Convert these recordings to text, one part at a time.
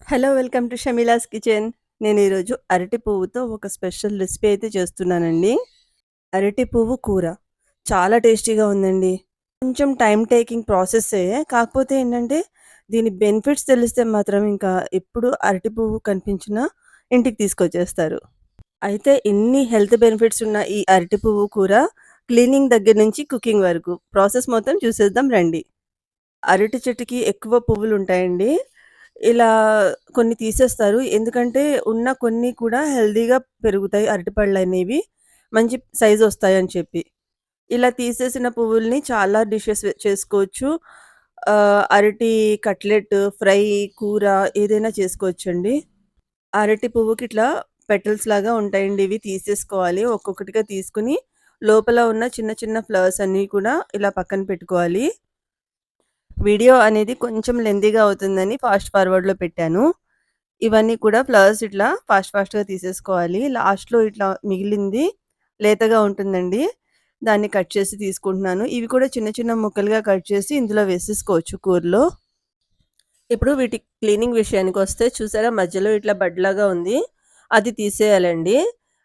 Hello! Welcome to Shameela's kitchen. నేను ఈరోజు అరటి పువ్వుతో ఒక స్పెషల్ రెసిపీ అయితే చేస్తున్నానండి. అరటి పువ్వు కూర. చాలా టేస్టీగా ఉందండి. కొంచెం టైమ్ టేకింగ్ ప్రాసెస్సే. కాకపోతే ఏంటంటే దీని బెనిఫిట్స్ తెలిస్తే మాత్రం ఇంకా ఎప్పుడు అరటి పువ్వు కనిపించినా ఇంటికి తీసుకొచ్చేస్తారు. అయితే ఇన్ని హెల్త్ బెనిఫిట్స్ ఉన్న ఈ అరటి పువ్వు కూర క్లీనింగ్ దగ్గర నుంచి కుకింగ్ వరకు ప్రాసెస్ మొత్తం చూసేద్దాం రండి. అరటి చెట్టుకి ఎక్కువ పువ్వులుంటాయండి. ఇలా కొన్ని తీసేస్తారు. ఎందుకంటే ఉన్న కొన్ని కూడా హెల్తీగా పెరుగుతాయి అరటిపళ్ళనేవి. మంచి సైజొస్తాయని చెప్పి. ఇలా తీసేసిన పువ్వుల్ని చాలా డిషెస్ చేసుకోవచ్చు. అరటి కట్లెట్, ఫ్రై, కూర ఏదైనా చేసుకోవచ్చండి. అరటి పువ్వుకి ఇట్లా పెటల్స్ లాగా ఉంటాయండి. ఇవి తీసేసుకోవాలి. ఒక్కొక్కటిగా తీసుకొని లోపల ఉన్న చిన్న చిన్న ఫ్లవర్స్ అన్నీ కూడా ఇలా పక్కన పెట్టుకోవాలి. వీడియో అనేది కొంచెం లెంతీగా అవుతుందని ఫాస్ట్ ఫార్వర్డ్‌లో పెట్టాను. ఇవన్నీ కూడా ఫ్లవర్స్ ఇట్లా ఫాస్ట్‌గా తీసేసుకోవాలి. లాస్ట్‌లో ఇట్లా మిగిలింది లేతగా ఉంటుందండి. దాన్ని కట్ చేసి తీసుకుంటున్నాను. ఇవి కూడా చిన్న చిన్న ముక్కలుగా కట్ చేసి ఇందులో వేసేసుకోవచ్చు కూరలో. ఇప్పుడు వీటి క్లీనింగ్ విషయానికొస్తే చూసారా మధ్యలో ఇట్లా బడ్‌లాగా ఉంది. అది తీసేయాలండి.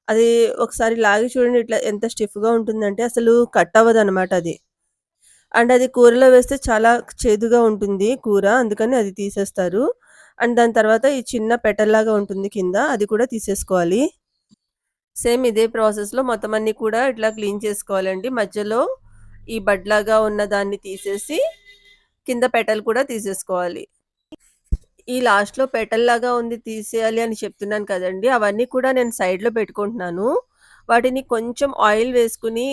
అది ఒకసారి లాగి చూడండి ఇట్లా ఎంత స్టిఫ్‌గా ఉంటుందంటే అసలు కట్ అవ్వదనమాట అది. అండ్ అది కూరలో వేస్తే చాలా చేదుగా ఉంటుంది కూర. అందుకని అది తీసేస్తారు. అండ్ దాని తర్వాత ఈ చిన్న పెటల్లాగా ఉంటుంది కింద. అది కూడా తీసేసుకోవాలి. సేమ్ ఇదే ప్రాసెస్‌లో మొత్తం అన్నీ కూడా ఇట్లా క్లీన్ చేసుకోవాలండి. మధ్యలో ఈ బడ్‌లాగా ఉన్న దాన్ని తీసేసి కింద పెటల్ కూడా తీసేసుకోవాలి. ఈ లాస్ట్‌లో పెటల్లాగా ఉంది తీసేయాలి అని చెప్తున్నాను కదండీ! అవన్నీ కూడా నేను సైడ్‌లో పెట్టుకుంటున్నాను. వాటిని కొంచెం ఆయిల్ వేసుకొని,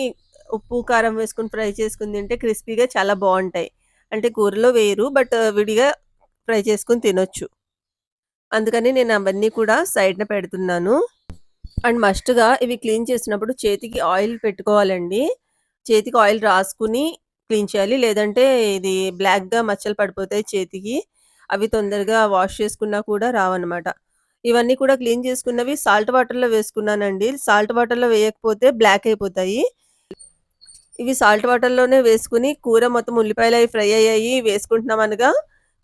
ఉప్పు, కారం వేసుకొని ఫ్రై చేసుకొని తింటే క్రిస్పీగా చాలా బావుంటాయి. అంటే కూరలో వేయరు. బట్ విడిగా ఫ్రై చేసుకొని తినొచ్చు. అందుకని నేను అవన్నీ కూడా సైడ్‌న పెడుతున్నాను. అండ్ మస్ట్‌గా ఇవి క్లీన్ చేసినప్పుడు చేతికి ఆయిల్ పెట్టుకోవాలండి. చేతికి ఆయిల్ రాసుకొని క్లీన్ చేయాలి. లేదంటే ఇది బ్లాక్‌గా మచ్చలు పడిపోతాయి చేతికి. అవి తొందరగా వాష్ చేసుకున్నా కూడా రావన్నమాట. ఇవన్నీ కూడా క్లీన్ చేసుకున్నవి సాల్ట్ వాటర్‌లో వేసుకున్నానండి. సాల్ట్ వాటర్‌లో వేయకపోతే బ్లాక్ అయిపోతాయి. ఇవి సాల్ట్ వాటర్‌లోనే వేసుకొని కూర మొత్తం ఉల్లిపాయలయి ఫ్రై అయ్యాయి వేసుకుంటున్నాం అనగా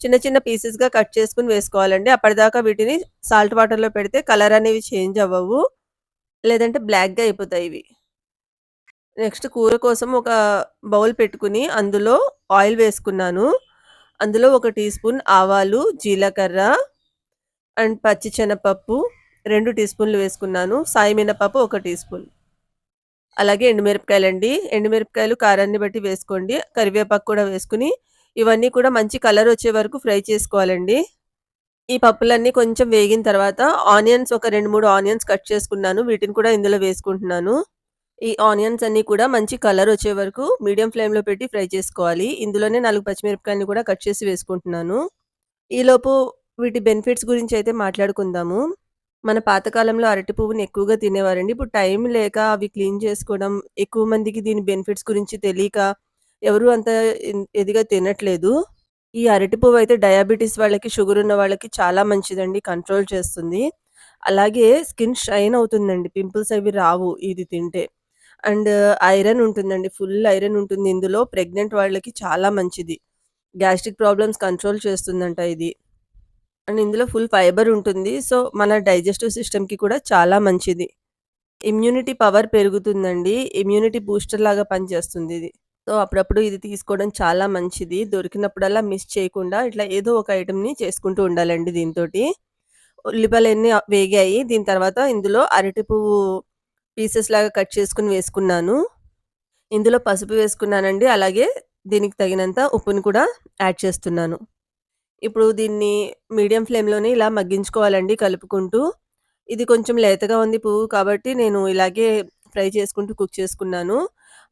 చిన్న చిన్న పీసెస్‌గా కట్ చేసుకొని వేసుకోవాలండి. అప్పటిదాకా వీటిని సాల్ట్ వాటర్‌లో పెడితే కలర్ అనేవి చేంజ్ అవ్వవు. లేదంటే బ్లాక్‌గా అయిపోతాయివి. నెక్స్ట్ కూర కోసం ఒక బౌల్ పెట్టుకొని అందులో ఆయిల్ వేసుకున్నాను. అందులో ఒక టీ స్పూన్ ఆవాలు, జీలకర్ర అండ్ పచ్చి శనగపప్పు 2 టీ స్పూన్లు వేసుకున్నాను. సాయి మినపప్పు 1 టీ స్పూన్. అలాగే ఎండుమిరపకాయలండి. ఎండుమిరపకాయలు కారాన్ని బట్టి వేసుకోండి. కరివేపాకు కూడా వేసుకొని ఇవన్నీ కూడా మంచి కలర్ వచ్చే వరకు ఫ్రై చేసుకోవాలండి. ఈ పప్పులన్నీ కొంచెం వేగిన తర్వాత ఆనియన్స్ ఒక 2, 3 ఆనియన్స్ కట్ చేసుకున్నాను. వీటిని కూడా ఇందులో వేసుకుంటున్నాను. ఈ ఆనియన్స్ అన్నీ కూడా మంచి కలర్ వచ్చే వరకు మీడియం ఫ్లేమ్‌లో పెట్టి ఫ్రై చేసుకోవాలి. ఇందులోనే 4 పచ్చిమిరపకాయలని కూడా కట్ చేసి వేసుకుంటున్నాను. ఈలోపు వీటి బెనిఫిట్స్ గురించి అయితే మాట్లాడుకుందాము. మన పాతకాలంలో అరటి పువ్వుని ఎక్కువగా తినేవారండి. ఇప్పుడు టైం లేక అవి క్లీన్ చేసుకోవడం, ఎక్కువ మందికి దీని బెనిఫిట్స్ గురించి తెలీక ఎవరు అంత ఇదిగా తినట్లేదు. ఈ అరటి పువ్వయితే డయాబెటిస్ వాళ్ళకి, షుగర్ ఉన్న వాళ్ళకి చాలా మంచిదండి. కంట్రోల్ చేస్తుంది. అలాగే స్కిన్ షైన్ అవుతుందండి. పింపుల్స్ అవి రావు ఇది తింటే. అండ్ ఐరన్ ఉంటుందండి. ఫుల్ ఐరన్ ఉంటుంది ఇందులో. ప్రెగ్నెంట్ వాళ్ళకి చాలా మంచిది. గ్యాస్ట్రిక్ ప్రాబ్లమ్స్ కంట్రోల్ చేస్తుందంట ఇది. అండ్ ఇందులో ఫుల్ ఫైబర్ ఉంటుంది. సో, మన డైజెస్టివ్ సిస్టమ్‌కి కూడా చాలా మంచిది. ఇమ్యూనిటీ పవర్ పెరుగుతుందండి. ఇమ్యూనిటీ బూస్టర్ లాగా పనిచేస్తుందిది. సో, అప్పుడప్పుడు ఇది తీసుకోవడం చాలా మంచిది. దొరికినప్పుడల్లా మిస్ చేయకుండా ఇట్లా ఏదో ఒక ఐటెమ్‌ని చేసుకుంటూ ఉండాలండి దీనితోటి. ఉల్లిపాయలన్నీ వేగాయి. దీని తర్వాత ఇందులో అరటి పువ్వు పీసెస్‌లాగా కట్ చేసుకొని వేసుకున్నాను. ఇందులో పసుపు వేసుకున్నానండి. అలాగే దీనికి తగినంత ఉప్పుని కూడా యాడ్ చేస్తున్నాను. ఇప్పుడు దీన్ని మీడియం ఫ్లేమ్‌లోనే ఇలా మగ్గించుకోవాలండి కలుపుకుంటూ. ఇది కొంచెం లేతగా ఉంది పువ్వు కాబట్టి నేను ఇలాగే ఫ్రై చేసుకుంటూ కుక్ చేసుకున్నాను.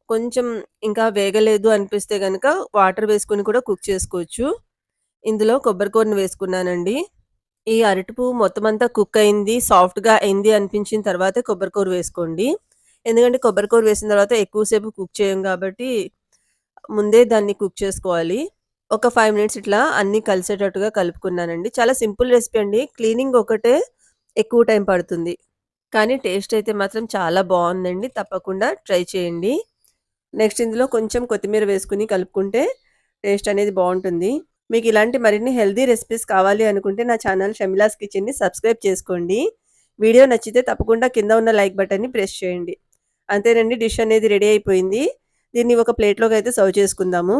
కొంచెం ఇంకా వేగలేదు అనిపిస్తే గనక వాటర్ వేసుకొని కూడా కుక్ చేసుకోవచ్చు. ఇందులో కొబ్బరి కూరని వేసుకున్నానండి. ఈ అరటి పువ్వు మొత్తమంతా కుక్ అయింది, సాఫ్ట్‌గా అయింది అనిపించిన తర్వాతే కొబ్బరి కూర వేసుకోండి. ఎందుకంటే కొబ్బరి కూర వేసిన తర్వాత ఎక్కువ సేపు కుక్ చేయం కాబట్టి ముందే దాన్ని కుక్ చేసుకోవాలి. ఒక 5 మినిట్స్ ఇట్లా అన్నీ కలిసేటట్టుగా కలుపుకున్నానండి. చాలా సింపుల్ రెసిపీ అండి. క్లీనింగ్ ఒకటే ఎక్కువ టైం పడుతుంది. కానీ టేస్ట్ అయితే మాత్రం చాలా బావుందండి. తప్పకుండా ట్రై చేయండి. నెక్స్ట్ ఇందులో కొంచెం కొత్తిమీర వేసుకొని కలుపుకుంటే టేస్ట్ అనేది బావుంటుంది. మీకు ఇలాంటి మరిన్ని హెల్తీ రెసిపీస్ కావాలి అనుకుంటే నా ఛానల్ షమిలాస్ కిచెన్‌ని సబ్స్క్రైబ్ చేసుకోండి. వీడియో నచ్చితే తప్పకుండా కింద ఉన్న లైక్ బటన్‌ని ప్రెస్ చేయండి. అంతేనండి, డిష్ అనేది రెడీ అయిపోయింది. దీన్ని ఒక ప్లేట్‌లోకైతే సర్వ్ చేసుకుందాము.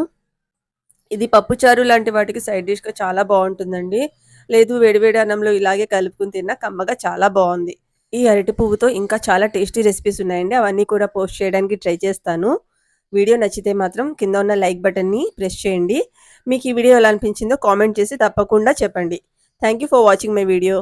ఇది పప్పుచారు లాంటి వాటికి సైడ్ డిష్‌గా చాలా బావుంటుందండి. లేదు వేడివేడి అన్నంలో ఇలాగే కలుపుకొని తిన్నా కమ్మగా చాలా బావుంది. ఈ అరటి పువ్వుతో ఇంకా చాలా టేస్టీ రెసిపీస్ ఉన్నాయండి. అవన్నీ కూడా పోస్ట్ చేయడానికి ట్రై చేస్తాను. వీడియో నచ్చితే మాత్రం కింద ఉన్న లైక్ బటన్‌ని ప్రెస్ చేయండి. మీకు ఈ వీడియో ఎలా అనిపించిందో కామెంట్ చేసి తప్పకుండా చెప్పండి. Thank you for watching my video.